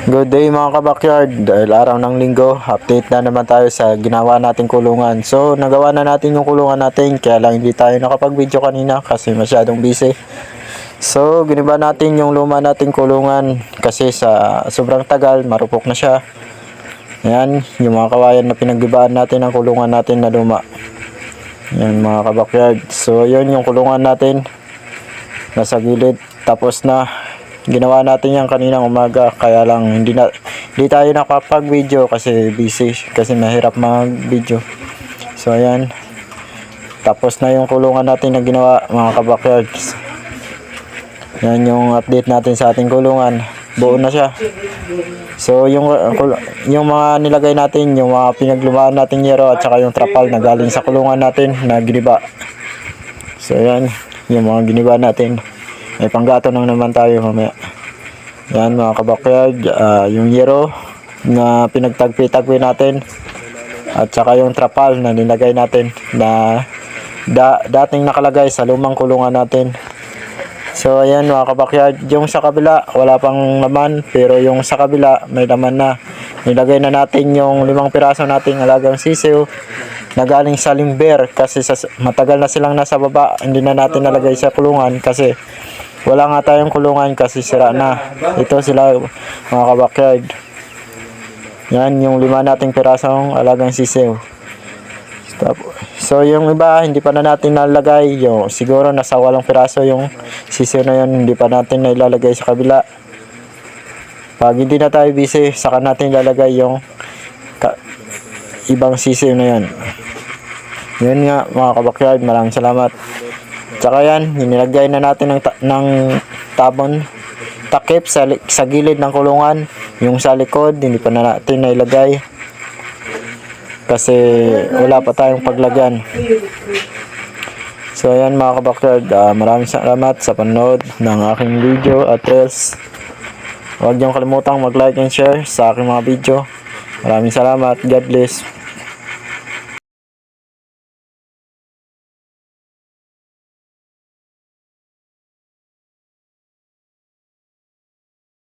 Good day mga kabakyard, dahil araw ng linggo, update na naman tayo sa ginawa nating kulungan. So nagawa na natin yung kulungan natin, kaya lang hindi tayo nakapag-video kanina kasi masyadong busy. So giniba natin yung luma nating kulungan kasi sa sobrang tagal, marupok na siya. Ayan, yung mga kawayan na pinaggibaan natin ng kulungan natin na luma. Ayan mga kabakyard, so yun yung kulungan natin, nasa gilid, tapos na. Ginawa natin yan kaninang umaga, kaya lang hindi tayo nakapag-video kasi busy, kasi mahirap mag-video. So ayan, tapos na yung kulungan natin na ginawa mga kabakyards. Yan yung update natin sa ating kulungan, buo na siya. So yung mga nilagay natin, yung mga pinaglumaan natin yero at saka yung trapal na galing sa kulungan natin na giniba. So yan, yung mga giniba natin. May panggato nang naman tayo mamaya. Yan mga kabakyard, yung yero na pinagtagpi-tagpi natin at saka yung trapal na nilagay natin na dating nakalagay sa lumang kulungan natin. So ayan mga kabakyard, yung sa kabila wala pang laman, pero yung sa kabila may laman na. Nilagay na natin yung 5 piraso nating alagang sisiw na galing sa limber kasi matagal na silang nasa baba. Hindi na natin nalagay sa kulungan kasi wala nga tayong kulungan kasi sira na. Ito sila mga kabakyard. Yan yung 5 nating pirasong alagang sisiw. So yung iba hindi pa na natin nalagay, yung siguro nasa 8 piraso yung sisiw na yun, hindi pa natin na ilalagay sa kabila. Pag hindi na tayo busy, saka natin ilalagay yung ibang sisiw na yun. Yun nga mga kabakyard, maraming salamat. Tsaka yan, nilagay na natin ng tabon takip sa gilid ng kulungan. Yung sa likod hindi pa na natin nailagay kasi wala pa tayong paglagyan. So ayan mga kabakyard, maraming salamat sa panonood ng aking video at reels. Huwag niyong kalimutang mag-like and share sa aking mga video. Maraming salamat, God bless.